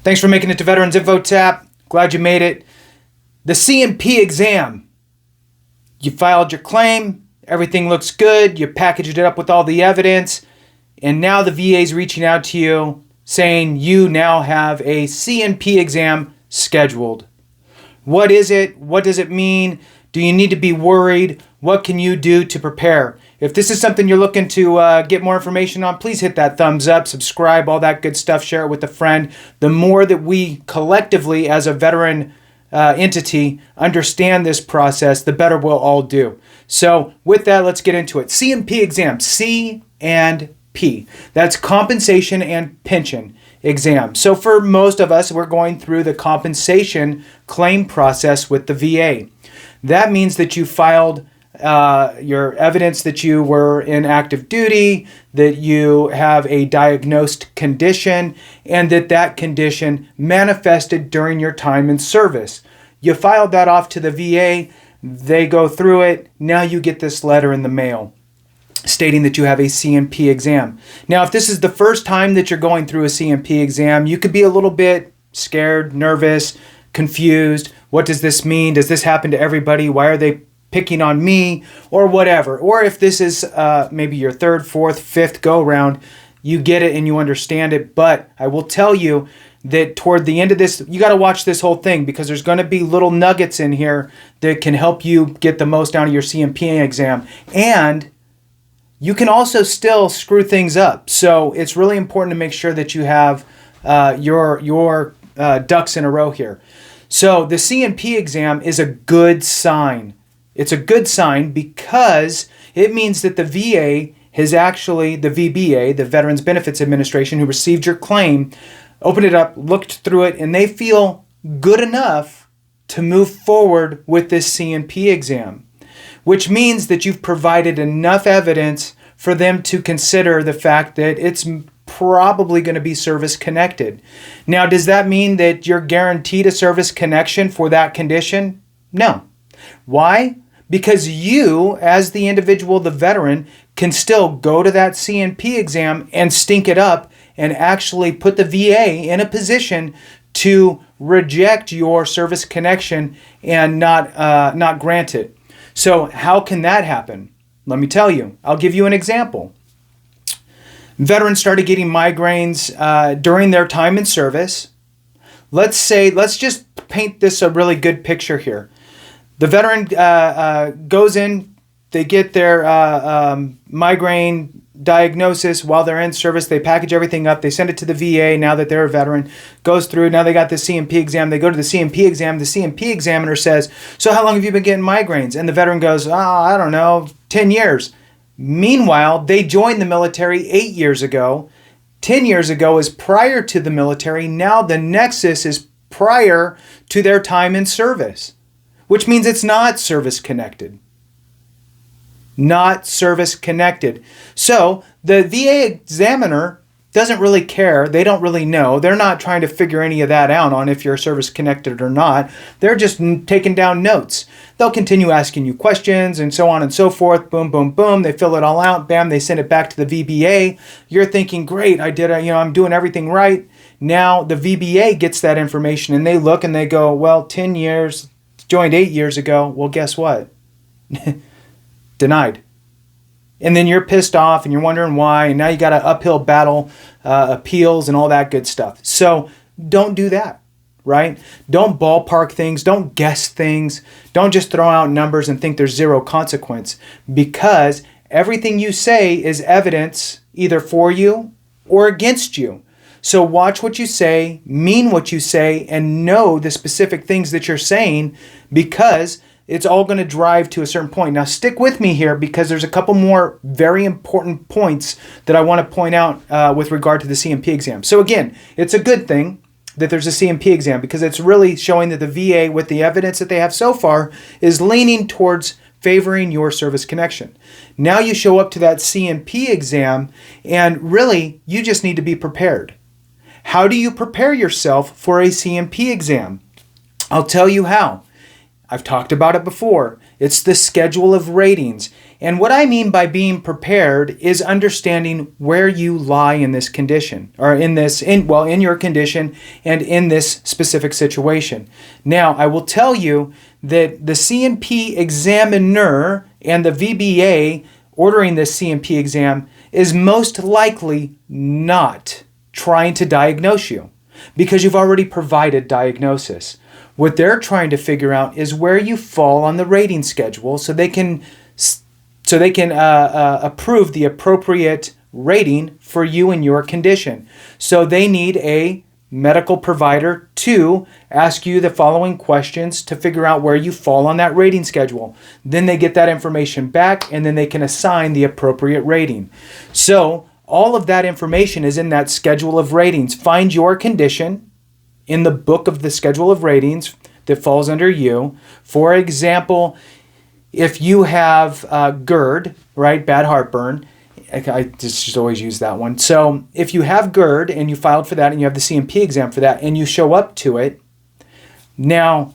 Thanks for making it to Veterans Info Tap. Glad you made it. The C&P exam. You filed your claim. Everything looks good. You packaged it up with all the evidence. And now the VA is reaching out to you saying you now have a C&P exam scheduled. What is it? What does it mean? Do you need to be worried? What can you do to prepare? If this is something you're looking to get more information on, please hit that thumbs up, subscribe, all that good stuff, share it with a friend. The more that we collectively as a veteran entity understand this process, the better we'll all do. So with that, let's get into it. C&P exam, C and P. That's compensation and pension exam. So for most of us, we're going through the compensation claim process with the VA. That means that you filed your evidence that you were in active duty, that you have a diagnosed condition, and that condition manifested during your time in service. You filed that off to the VA. They go through it. Now you get this letter in the mail stating that you have a C&P exam. Now, if this is the first time that you're going through a C&P exam, you could be a little bit scared, nervous, confused. What does this mean? Does this happen to everybody? Why are they picking on me? Or whatever. Or if this is maybe your third, fourth, fifth go round, you get it and you understand it. But I will tell you that toward the end of this, you got to watch this whole thing because there's going to be little nuggets in here that can help you get the most out of your C&P exam. And you can also still screw things up. So it's really important to make sure that you have your ducks in a row here. So the C&P exam is a good sign. It's a good sign because it means that the VA has actually, the VBA, the Veterans Benefits Administration, who received your claim, opened it up, looked through it, and they feel good enough to move forward with this C&P exam, which means that you've provided enough evidence for them to consider the fact that it's probably going to be service connected. Now, does that mean that you're guaranteed a service connection for that condition? No. Why? Because you, as the individual, the veteran, can still go to that C&P exam and stink it up and actually put the VA in a position to reject your service connection and not grant it. So how can that happen? Let me tell you. I'll give you an example. Veterans started getting migraines during their time in service. Let's just paint this a really good picture here. The veteran goes in, they get their migraine diagnosis while they're in service. They package everything up. They send it to the VA now that they're a veteran. Goes through. Now they got the C&P exam. They go to the C&P exam. The C&P examiner says, so how long have you been getting migraines? And the veteran goes, I don't know, 10 years. Meanwhile, they joined the military 8 years ago. 10 years ago is prior to the military. Now the nexus is prior to their time in service, which means it's not service connected. Not service connected. So the VA examiner doesn't really care. They don't really know. They're not trying to figure any of that out on if you're service connected or not. They're just taking down notes. They'll continue asking you questions and so on and so forth. Boom, boom, boom. They fill it all out. Bam, they send it back to the VBA. You're thinking, great, I'm doing everything right. Now the VBA gets that information and they look and they go, well, 10 years, joined 8 years ago. Well, guess what? Denied. And then you're pissed off and you're wondering why, and now you got an uphill battle, appeals and all that good stuff. So don't do that, right? Don't ballpark things. Don't guess things. Don't just throw out numbers and think there's zero consequence, because everything you say is evidence either for you or against you. So watch what you say, mean what you say, and know the specific things that you're saying, because it's all going to drive to a certain point. Now stick with me here because there's a couple more very important points that I want to point out with regard to the C&P exam. So again, it's a good thing that there's a C&P exam because it's really showing that the VA, with the evidence that they have so far, is leaning towards favoring your service connection. Now you show up to that C&P exam and really you just need to be prepared. How do you prepare yourself for a C&P exam? I'll tell you how. I've talked about it before. It's the schedule of ratings. And what I mean by being prepared is understanding where you lie in this condition, or in your condition and in this specific situation. Now, I will tell you that the C&P examiner and the VBA ordering this C&P exam is most likely not trying to diagnose you, because you've already provided diagnosis. What they're trying to figure out is where you fall on the rating schedule, so they can approve the appropriate rating for you and your condition. So they need a medical provider to ask you the following questions to figure out where you fall on that rating schedule. Then they get that information back, and then they can assign the appropriate rating. So all of that information is in that schedule of ratings. Find your condition in the book of the schedule of ratings that falls under you. For example, if you have GERD, right, bad heartburn, I just always use that one. So if you have GERD and you filed for that and you have the C&P exam for that and you show up to it, now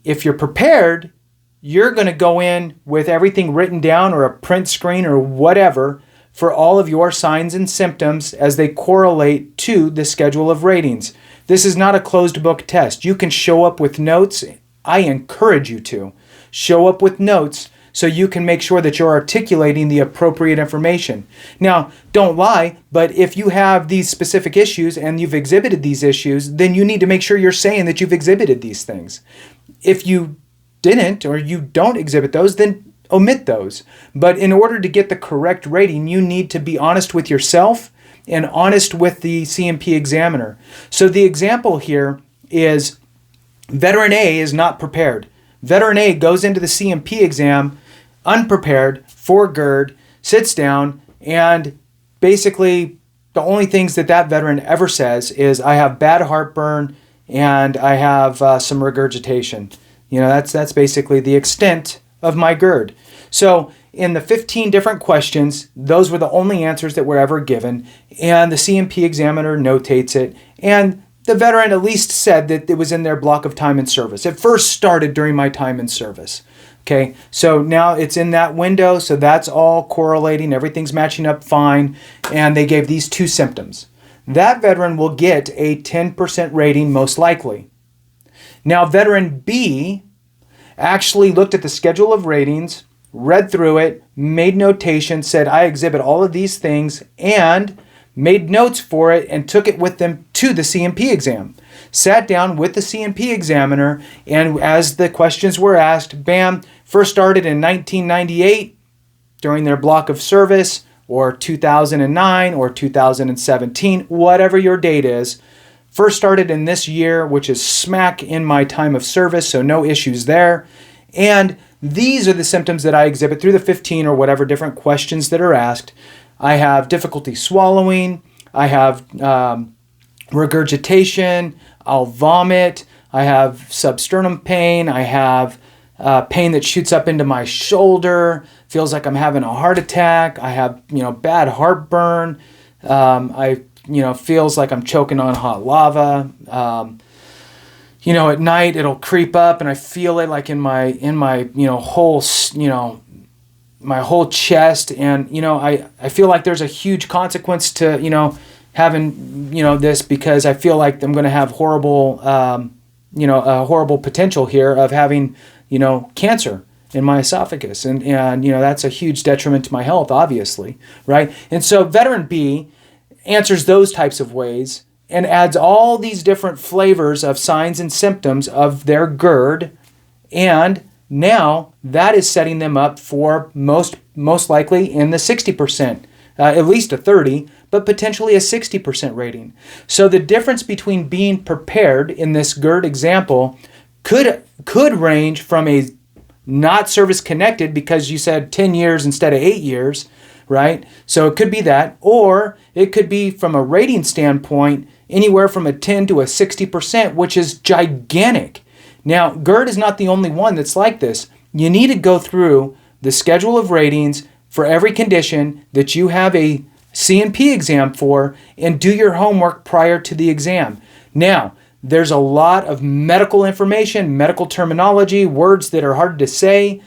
if you're prepared, you're going to go in with everything written down or a print screen or whatever for all of your signs and symptoms as they correlate to the schedule of ratings. This is not a closed book test. You can show up with notes. I encourage you to show up with notes so you can make sure that you're articulating the appropriate information. Now, don't lie, but if you have these specific issues and you've exhibited these issues, then you need to make sure you're saying that you've exhibited these things. If you didn't or you don't exhibit those, then omit those. But in order to get the correct rating, you need to be honest with yourself and honest with the C&P examiner. So the example here is Veteran A is not prepared. Veteran A goes into the C&P exam unprepared for GERD, sits down, and basically the only things that veteran ever says is, I have bad heartburn and I have some regurgitation. That's basically the extent of my GERD. So in the 15 different questions, those were the only answers that were ever given, and the C&P examiner notates it, and the veteran at least said that it was in their block of time in service. It first started during my time in service. Okay, so now it's in that window, so that's all correlating, everything's matching up fine, and they gave these two symptoms. That veteran will get a 10% rating most likely. Now, Veteran B actually looked at the schedule of ratings, read through it, made notations, said, I exhibit all of these things, and made notes for it and took it with them to the C&P exam. Sat down with the C&P examiner, and as the questions were asked, bam, first started in 1998 during their block of service, or 2009 or 2017, whatever your date is. First started in this year, which is smack in my time of service, so no issues there. And these are the symptoms that I exhibit through the 15 or whatever different questions that are asked. I have difficulty swallowing. I have regurgitation. I'll vomit. I have substernum pain. I have pain that shoots up into my shoulder. Feels like I'm having a heart attack. I have, bad heartburn. Feels like I'm choking on hot lava. At night it'll creep up and I feel it like in my whole, my whole chest. And, I feel like there's a huge consequence to, having, this, because I feel like I'm going to have horrible, a horrible potential here of having, cancer in my esophagus. And that's a huge detriment to my health, obviously. Right. And so Veteran B answers those types of ways and adds all these different flavors of signs and symptoms of their GERD, and now that is setting them up for most likely in the 60%, at least a 30, but potentially a 60% rating. So the difference between being prepared in this GERD example could range from a not service connected, because you said 10 years instead of 8 years, right? So it could be that, or it could be from a rating standpoint, anywhere from a 10 to a 60%, which is gigantic. Now, GERD is not the only one that's like this. You need to go through the schedule of ratings for every condition that you have a C&P exam for and do your homework prior to the exam. Now, there's a lot of medical information, medical terminology, words that are hard to say.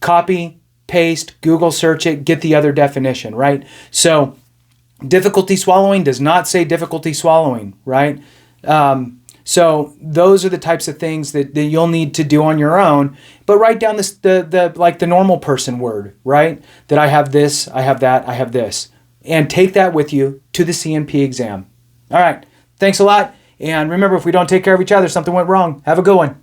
copy, paste, Google search it, get the other definition, right? So difficulty swallowing does not say difficulty swallowing, right? So those are the types of things that you'll need to do on your own. But write down the normal person word, right? That I have this, I have that, I have this. And take that with you to the C&P exam. All right. Thanks a lot. And remember, if we don't take care of each other, something went wrong. Have a good one.